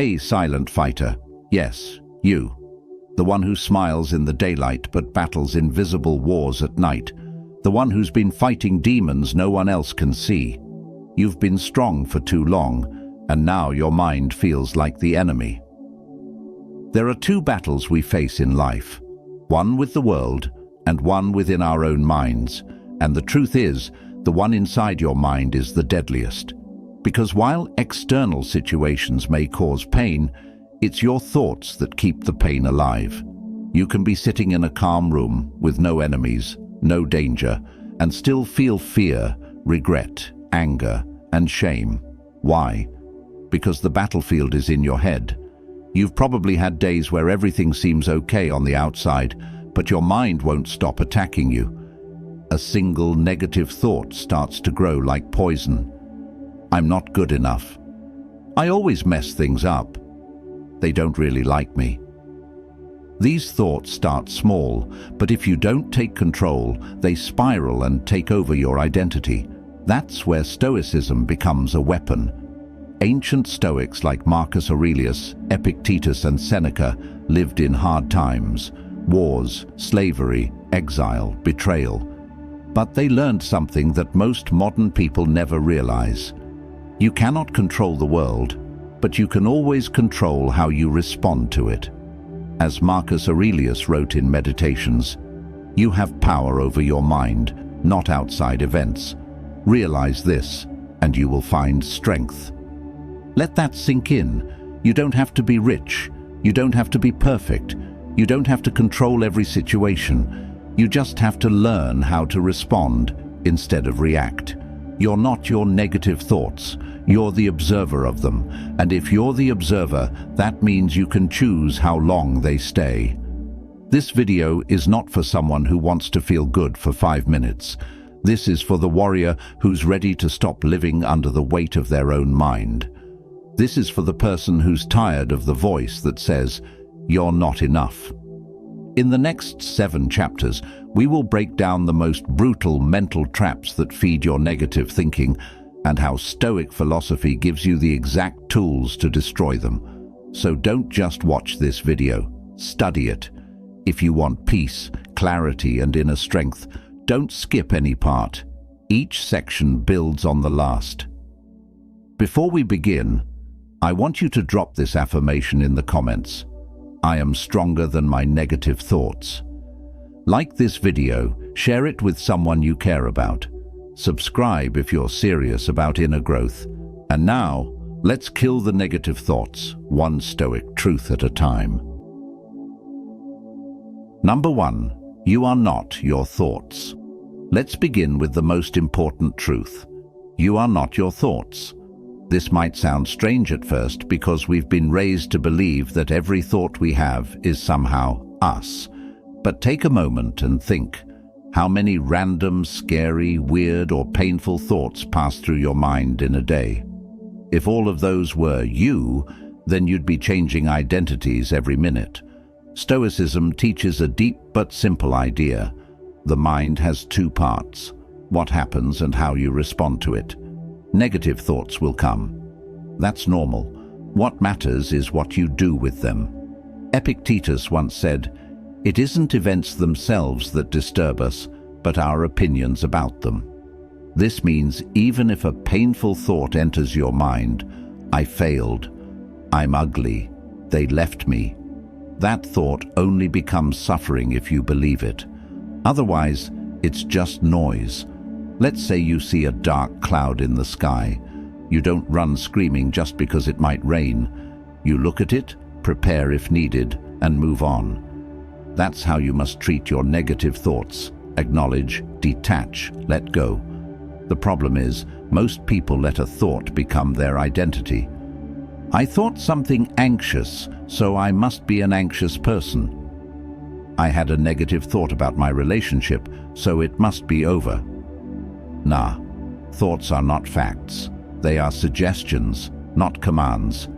Hey, silent fighter. Yes, you. The one who smiles in the daylight but battles invisible wars at night. The one who's been fighting demons no one else can see. You've been strong for too long, and now your mind feels like the enemy. There are two battles we face in life, one with the world and one within our own minds. And the truth is, the one inside your mind is the deadliest. Because while external situations may cause pain, it's your thoughts that keep the pain alive. You can be sitting in a calm room with no enemies, no danger, and still feel fear, regret, anger, and shame. Why? Because the battlefield is in your head. You've probably had days where everything seems okay on the outside, but your mind won't stop attacking you. A single negative thought starts to grow like poison. I'm not good enough. I always mess things up. They don't really like me. These thoughts start small, but if you don't take control, they spiral and take over your identity. That's where Stoicism becomes a weapon. Ancient Stoics like Marcus Aurelius, Epictetus, and Seneca lived in hard times, wars, slavery, exile, betrayal. But they learned something that most modern people never realize. You cannot control the world, but you can always control how you respond to it. As Marcus Aurelius wrote in Meditations, you have power over your mind, not outside events. Realize this, and you will find strength. Let that sink in. You don't have to be rich. You don't have to be perfect. You don't have to control every situation. You just have to learn how to respond instead of react. You're not your negative thoughts. You're the observer of them. And if you're the observer, that means you can choose how long they stay. This video is not for someone who wants to feel good for 5 minutes. This is for the warrior who's ready to stop living under the weight of their own mind. This is for the person who's tired of the voice that says, "You're not enough." In the next 7 chapters, we will break down the most brutal mental traps that feed your negative thinking and how Stoic philosophy gives you the exact tools to destroy them. So don't just watch this video, study it. If you want peace, clarity, and inner strength, don't skip any part. Each section builds on the last. Before we begin, I want you to drop this affirmation in the comments. I am stronger than my negative thoughts. Like this video, share it with someone you care about. Subscribe if you're serious about inner growth. And now, let's kill the negative thoughts, one Stoic truth at a time. Number 1, you are not your thoughts. Let's begin with the most important truth. You are not your thoughts. This might sound strange at first because we've been raised to believe that every thought we have is somehow us. But take a moment and think. How many random, scary, weird, or painful thoughts pass through your mind in a day? If all of those were you, then you'd be changing identities every minute. Stoicism teaches a deep but simple idea. The mind has 2 parts: what happens and how you respond to it. Negative thoughts will come. That's normal. What matters is what you do with them. Epictetus once said, "It isn't events themselves that disturb us, but our opinions about them." This means even if a painful thought enters your mind, "I failed," "I'm ugly," "they left me," that thought only becomes suffering if you believe it. Otherwise, it's just noise. Let's say you see a dark cloud in the sky. You don't run screaming just because it might rain. You look at it, prepare if needed, and move on. That's how you must treat your negative thoughts. Acknowledge, detach, let go. The problem is, most people let a thought become their identity. I thought something anxious, so I must be an anxious person. I had a negative thought about my relationship, so it must be over. Nah, thoughts are not facts. They are suggestions, not commands.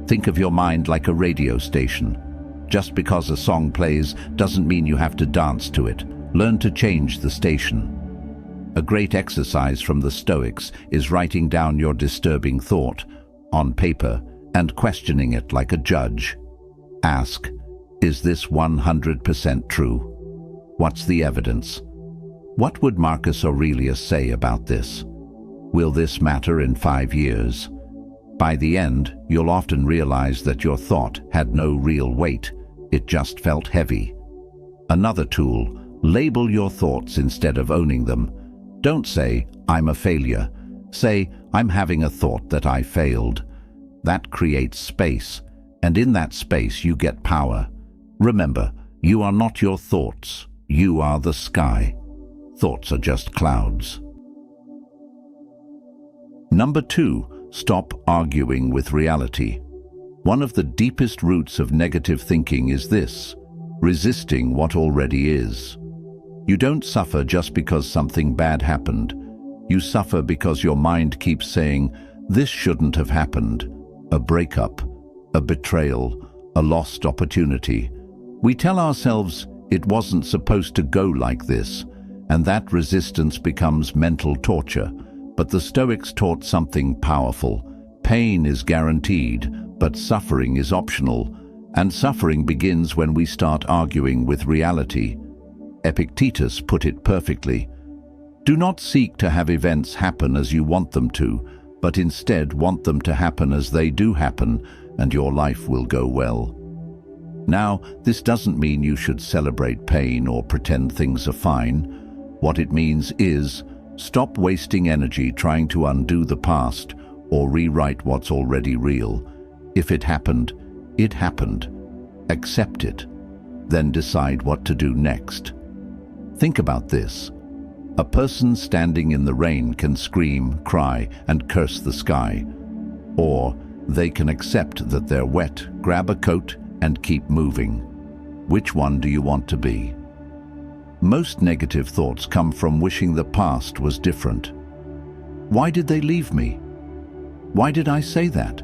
Think of your mind like a radio station. Just because a song plays doesn't mean you have to dance to it. Learn to change the station. A great exercise from the Stoics is writing down your disturbing thought on paper and questioning it like a judge. Ask, is this 100% true? What's the evidence? What would Marcus Aurelius say about this? Will this matter in 5 years? By the end, you'll often realize that your thought had no real weight. It just felt heavy. Another tool, label your thoughts instead of owning them. Don't say, I'm a failure. Say, I'm having a thought that I failed. That creates space, and in that space you get power. Remember, you are not your thoughts. You are the sky. Thoughts are just clouds. Number 2, stop arguing with reality. One of the deepest roots of negative thinking is this: resisting what already is. You don't suffer just because something bad happened. You suffer because your mind keeps saying, this shouldn't have happened. A breakup, a betrayal, a lost opportunity. We tell ourselves it wasn't supposed to go like this, and that resistance becomes mental torture. But the Stoics taught something powerful. Pain is guaranteed, but suffering is optional, and suffering begins when we start arguing with reality. Epictetus put it perfectly. Do not seek to have events happen as you want them to, but instead want them to happen as they do happen, and your life will go well. Now, this doesn't mean you should celebrate pain or pretend things are fine. What it means is, stop wasting energy trying to undo the past or rewrite what's already real. If it happened, it happened. Accept it, then decide what to do next. Think about this. A person standing in the rain can scream, cry, and curse the sky. Or they can accept that they're wet, grab a coat, and keep moving. Which one do you want to be? Most negative thoughts come from wishing the past was different. Why did they leave me? Why did I say that?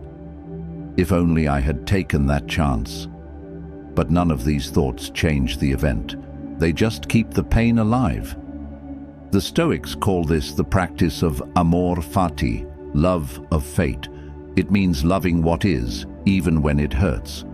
If only I had taken that chance. But none of these thoughts change the event. They just keep the pain alive. The Stoics call this the practice of amor fati, love of fate. It means loving what is, even when it hurts.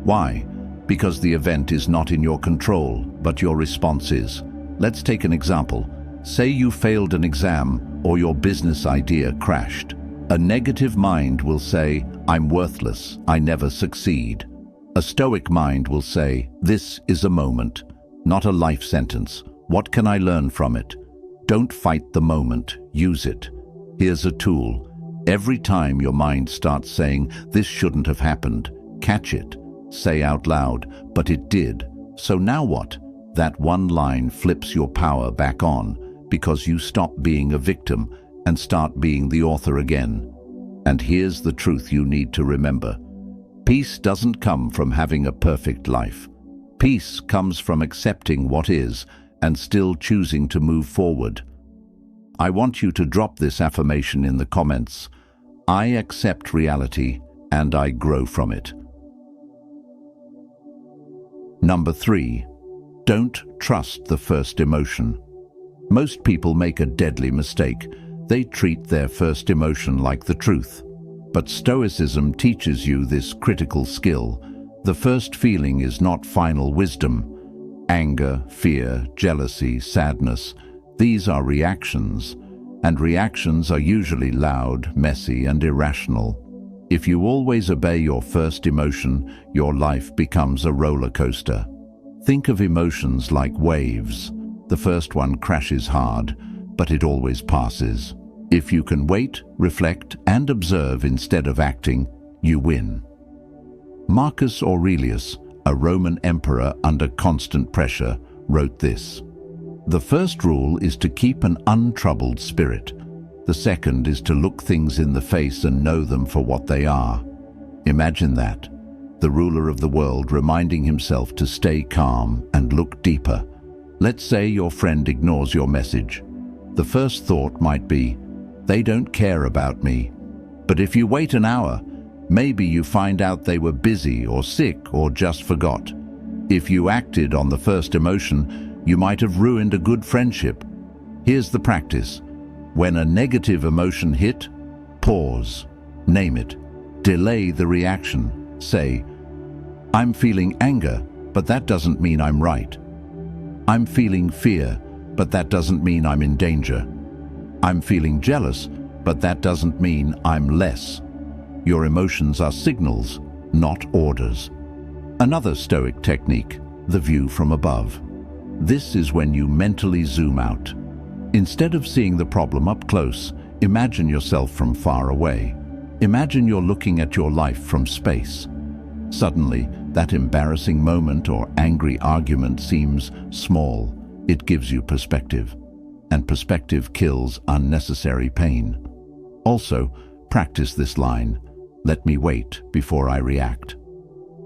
Why? Because the event is not in your control, but your response is. Let's take an example. Say you failed an exam or your business idea crashed. A negative mind will say, I'm worthless, I never succeed. A Stoic mind will say, this is a moment, not a life sentence. What can I learn from it? Don't fight the moment, use it. Here's a tool. Every time your mind starts saying, this shouldn't have happened, catch it. Say out loud, but it did. So now what? That one line flips your power back on because you stop being a victim and start being the author again. And here's the truth you need to remember. Peace doesn't come from having a perfect life. Peace comes from accepting what is and still choosing to move forward. I want you to drop this affirmation in the comments. I accept reality and I grow from it. Number 3, don't trust the first emotion. Most people make a deadly mistake. They treat their first emotion like the truth. But Stoicism teaches you this critical skill. The first feeling is not final wisdom. Anger, fear, jealousy, sadness, these are reactions. And reactions are usually loud, messy, and irrational. If you always obey your first emotion, your life becomes a roller coaster. Think of emotions like waves. The first one crashes hard, but it always passes. If you can wait, reflect, and observe instead of acting, you win. Marcus Aurelius, a Roman emperor under constant pressure, wrote this: the first rule is to keep an untroubled spirit. The second is to look things in the face and know them for what they are. Imagine that. The ruler of the world reminding himself to stay calm and look deeper. Let's say your friend ignores your message. The first thought might be, they don't care about me. But if you wait an hour, maybe you find out they were busy or sick or just forgot. If you acted on the first emotion, you might have ruined a good friendship. Here's the practice. When a negative emotion hit, pause, name it. Delay the reaction. Say, I'm feeling anger, but that doesn't mean I'm right. I'm feeling fear, but that doesn't mean I'm in danger. I'm feeling jealous, but that doesn't mean I'm less. Your emotions are signals, not orders. Another Stoic technique, the view from above. This is when you mentally zoom out. Instead of seeing the problem up close, imagine yourself from far away. Imagine you're looking at your life from space. Suddenly, that embarrassing moment or angry argument seems small. It gives you perspective, and perspective kills unnecessary pain. Also, practice this line, "Let me wait before I react."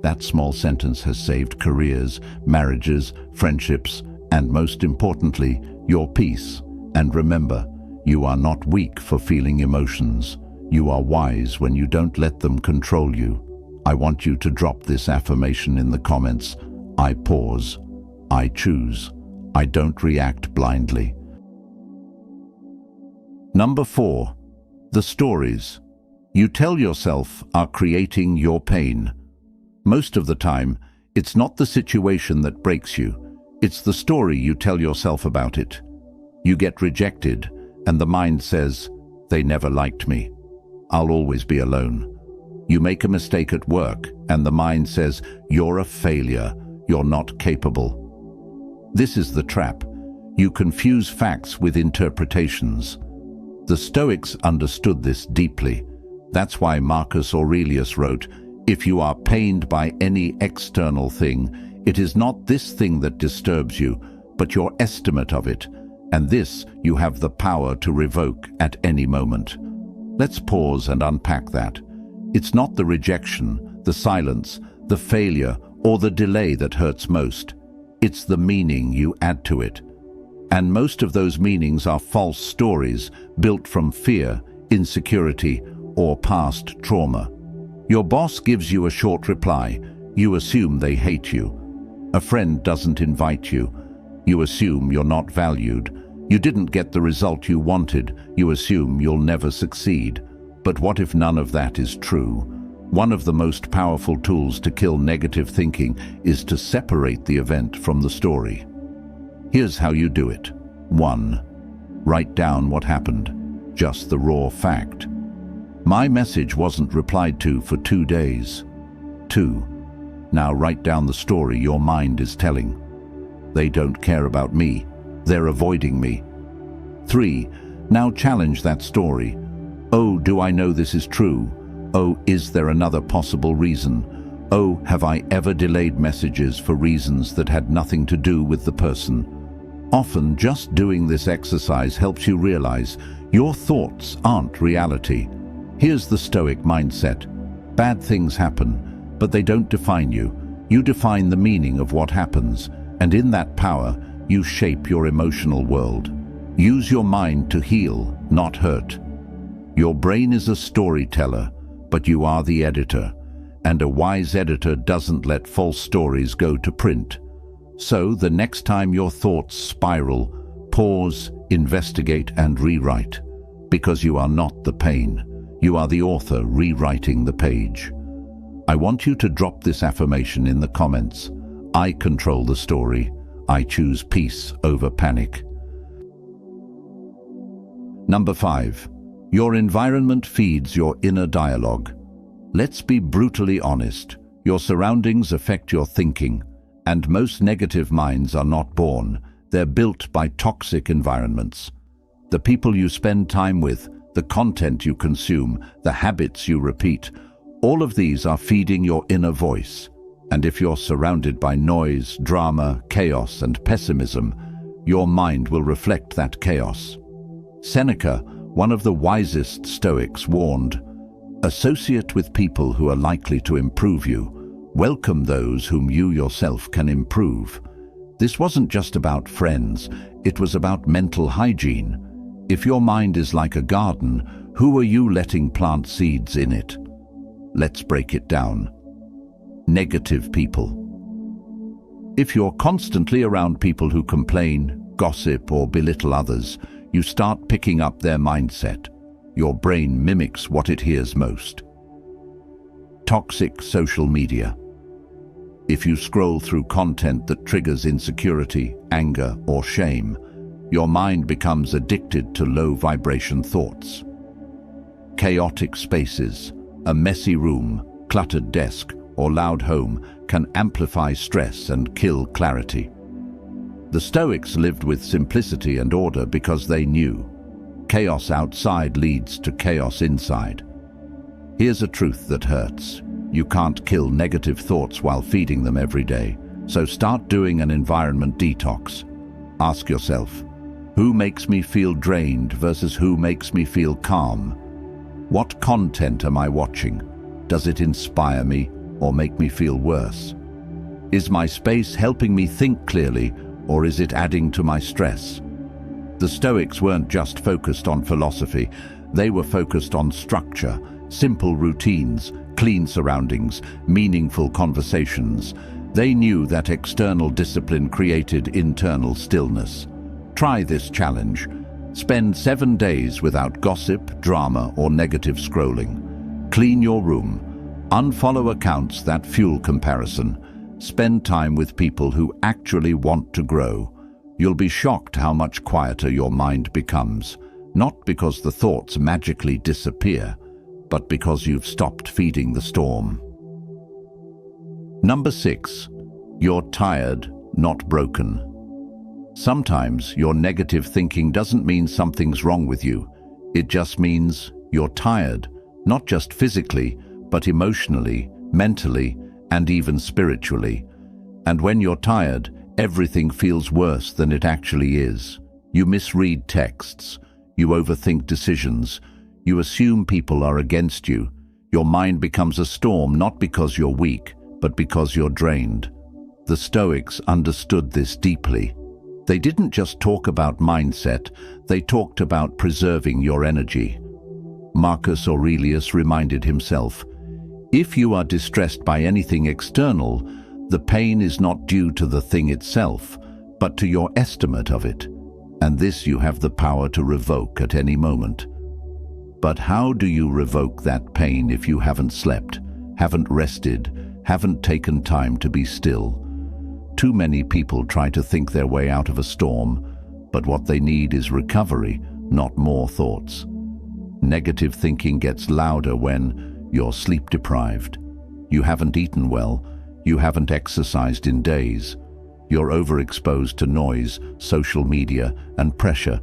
That small sentence has saved careers, marriages, friendships, and most importantly, your peace. And remember, you are not weak for feeling emotions. You are wise when you don't let them control you. I want you to drop this affirmation in the comments. I pause. I choose. I don't react blindly. Number 4. The stories you tell yourself are creating your pain. Most of the time, it's not the situation that breaks you. It's the story you tell yourself about it. You get rejected, and the mind says, "They never liked me. I'll always be alone." You make a mistake at work, and the mind says, "You're a failure. You're not capable." This is the trap. You confuse facts with interpretations. The Stoics understood this deeply. That's why Marcus Aurelius wrote, "If you are pained by any external thing, it is not this thing that disturbs you, but your estimate of it, and this you have the power to revoke at any moment." Let's pause and unpack that. It's not the rejection, the silence, the failure, or the delay that hurts most. It's the meaning you add to it. And most of those meanings are false stories built from fear, insecurity, or past trauma. Your boss gives you a short reply. You assume they hate you. A friend doesn't invite you. You assume you're not valued. You didn't get the result you wanted. You assume you'll never succeed. But what if none of that is true? One of the most powerful tools to kill negative thinking is to separate the event from the story. Here's how you do it. 1. Write down what happened. Just the raw fact. My message wasn't replied to for 2 days. 2. Now write down the story your mind is telling. They don't care about me. They're avoiding me. 3. Now challenge that story. Oh, do I know this is true? Oh, is there another possible reason? Oh, have I ever delayed messages for reasons that had nothing to do with the person? Often, just doing this exercise helps you realize your thoughts aren't reality. Here's the Stoic mindset. Bad things happen, but they don't define you. You define the meaning of what happens, and in that power, you shape your emotional world. Use your mind to heal, not hurt. Your brain is a storyteller, but you are the editor, and a wise editor doesn't let false stories go to print. So, the next time your thoughts spiral, pause, investigate, and rewrite. Because you are not the pain. You are the author rewriting the page. I want you to drop this affirmation in the comments. I control the story. I choose peace over panic. Number 5. Your environment feeds your inner dialogue. Let's be brutally honest. Your surroundings affect your thinking, and most negative minds are not born. They're built by toxic environments. The people you spend time with, the content you consume, the habits you repeat, all of these are feeding your inner voice. And if you're surrounded by noise, drama, chaos, and pessimism, your mind will reflect that chaos. Seneca, one of the wisest Stoics, warned, "Associate with people who are likely to improve you. Welcome those whom you yourself can improve." This wasn't just about friends, it was about mental hygiene. If your mind is like a garden, who are you letting plant seeds in it? Let's break it down. Negative people. If you're constantly around people who complain, gossip, or belittle others, you start picking up their mindset. Your brain mimics what it hears most. Toxic social media. If you scroll through content that triggers insecurity, anger, or shame, your mind becomes addicted to low-vibration thoughts. Chaotic spaces, a messy room, cluttered desk, or loud home can amplify stress and kill clarity. The Stoics lived with simplicity and order because they knew chaos outside leads to chaos inside. Here's a truth that hurts. You can't kill negative thoughts while feeding them every day, so start doing an environment detox. Ask yourself, who makes me feel drained versus who makes me feel calm? What content am I watching? Does it inspire me or make me feel worse? Is my space helping me think clearly, or is it adding to my stress? The Stoics weren't just focused on philosophy, they were focused on structure, simple routines, clean surroundings, meaningful conversations. They knew that external discipline created internal stillness. Try this challenge. Spend 7 days without gossip, drama, or negative scrolling. Clean your room. Unfollow accounts that fuel comparison. Spend time with people who actually want to grow. You'll be shocked how much quieter your mind becomes, not because the thoughts magically disappear, but because you've stopped feeding the storm. Number 6. You're tired, not broken. Sometimes your negative thinking doesn't mean something's wrong with you. It just means you're tired, not just physically, but emotionally, mentally, and even spiritually. And when you're tired, everything feels worse than it actually is. You misread texts, you overthink decisions, you assume people are against you. Your mind becomes a storm not because you're weak, but because you're drained. The Stoics understood this deeply. They didn't just talk about mindset, they talked about preserving your energy. Marcus Aurelius reminded himself, if you are distressed by anything external, the pain is not due to the thing itself, but to your estimate of it, and this you have the power to revoke at any moment. But how do you revoke that pain if you haven't slept, haven't rested, haven't taken time to be still? Too many people try to think their way out of a storm, but what they need is recovery, not more thoughts. Negative thinking gets louder when you're sleep-deprived, you haven't eaten well, you haven't exercised in days, you're overexposed to noise, social media, and pressure,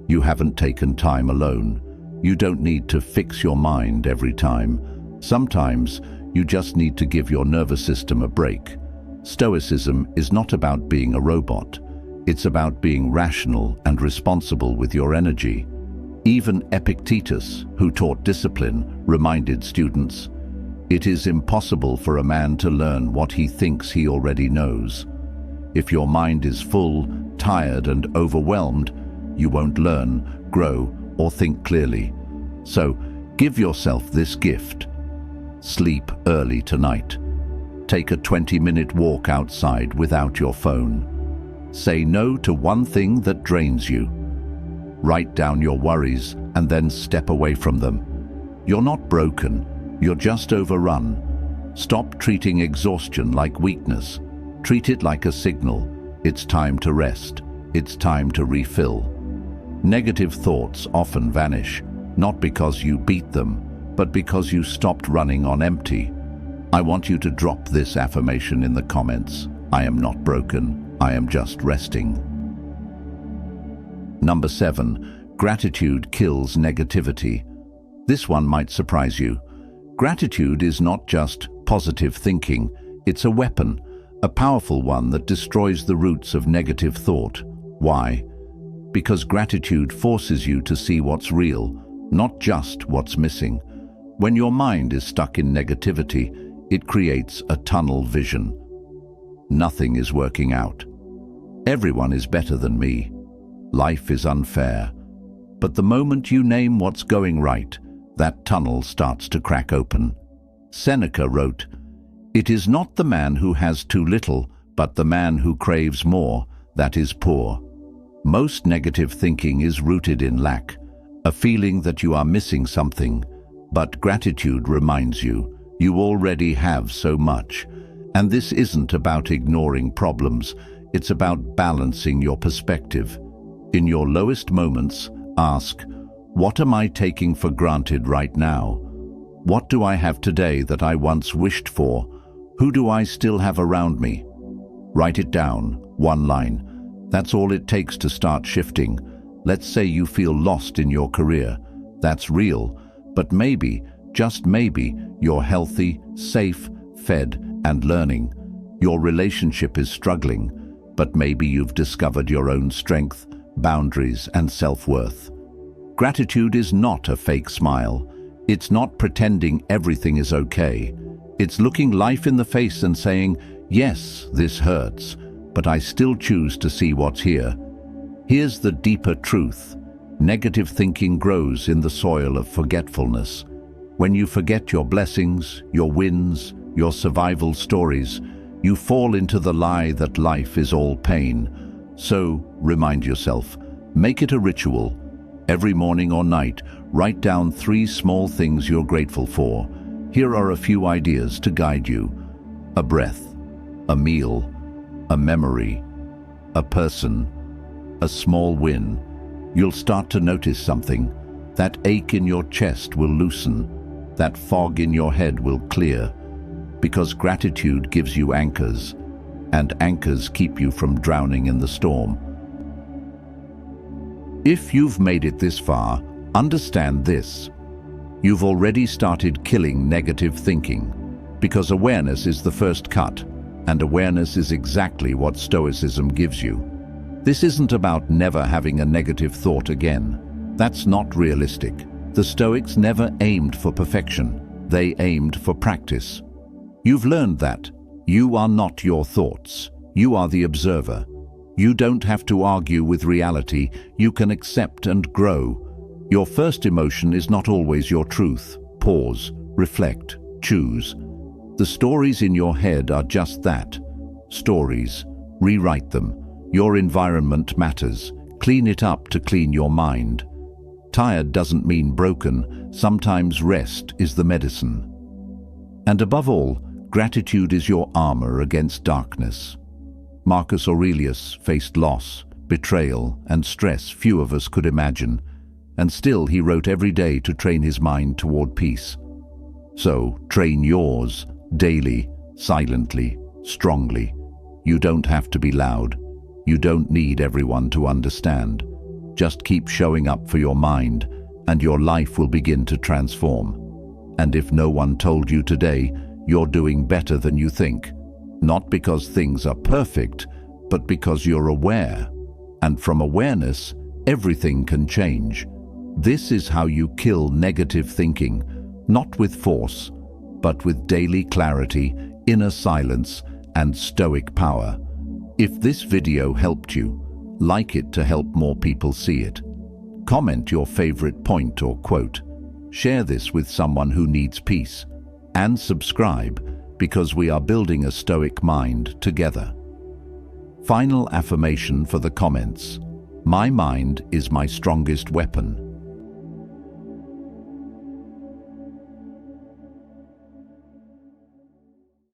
you haven't taken time alone. You don't need to fix your mind every time. Sometimes you just need to give your nervous system a break. Stoicism is not about being a robot. It's about being rational and responsible with your energy. Even Epictetus, who taught discipline, reminded students, it is impossible for a man to learn what he thinks he already knows. If your mind is full, tired, and overwhelmed, you won't learn, grow, or think clearly. So, give yourself this gift. Sleep early tonight. Take a 20-minute walk outside without your phone. Say no to one thing that drains you. Write down your worries and then step away from them. You're not broken, you're just overrun. Stop treating exhaustion like weakness. Treat it like a signal. It's time to rest. It's time to refill. Negative thoughts often vanish, not because you beat them, but because you stopped running on empty. I want you to drop this affirmation in the comments. I am not broken, I am just resting. Number 7. Gratitude kills negativity. This one might surprise you. Gratitude is not just positive thinking, it's a weapon, a powerful one that destroys the roots of negative thought. Why? Because gratitude forces you to see what's real, not just what's missing. When your mind is stuck in negativity, it creates a tunnel vision. Nothing is working out. Everyone is better than me. Life is unfair. But the moment you name what's going right, that tunnel starts to crack open. Seneca wrote, "It is not the man who has too little, but the man who craves more, that is poor." Most negative thinking is rooted in lack, a feeling that you are missing something. But gratitude reminds you, You already have so much. And this isn't about ignoring problems, it's about balancing your perspective. In your lowest moments, ask, what am I taking for granted right now? What do I have today that I once wished for? Who do I still have around me? Write it down, one line. That's all it takes to start shifting. Let's say you feel lost in your career. That's real, but maybe, just maybe, you're healthy, safe, fed, and learning. Your relationship is struggling, but maybe you've discovered your own strength, boundaries, and self-worth. Gratitude is not a fake smile. It's not pretending everything is okay. It's looking life in the face and saying, yes, this hurts, but I still choose to see what's here. Here's the deeper truth. Negative thinking grows in the soil of forgetfulness. When you forget your blessings, your wins, your survival stories, you fall into the lie that life is all pain. So, remind yourself, make it a ritual. Every morning or night, write down 3 small things you're grateful for. Here are a few ideas to guide you. A breath, a meal, a memory, a person, a small win. You'll start to notice something. That ache in your chest will loosen. That fog in your head will clear. Because gratitude gives you anchors, and anchors keep you from drowning in the storm. If you've made it this far, understand this. You've already started killing negative thinking, because awareness is the first cut, and awareness is exactly what Stoicism gives you. This isn't about never having a negative thought again. That's not realistic. The Stoics never aimed for perfection. They aimed for practice. You've learned that. You are not your thoughts. You are the observer. You don't have to argue with reality. You can accept and grow. Your first emotion is not always your truth. Pause, reflect, choose. The stories in your head are just that. Stories. Rewrite them. Your environment matters. Clean it up to clean your mind. Tired doesn't mean broken. Sometimes rest is the medicine. And above all, gratitude is your armor against darkness. Marcus Aurelius faced loss, betrayal, and stress few of us could imagine, and still he wrote every day to train his mind toward peace. So, train yours, daily, silently, strongly. You don't have to be loud. You don't need everyone to understand. Just keep showing up for your mind, and your life will begin to transform. And if no one told you today, you're doing better than you think. Not because things are perfect, but because you're aware. And from awareness, everything can change. This is how you kill negative thinking, not with force, but with daily clarity, inner silence, and stoic power. If this video helped you, like it to help more people see it. Comment your favorite point or quote. Share this with someone who needs peace. And subscribe, because we are building a stoic mind together. Final affirmation for the comments. My mind is my strongest weapon.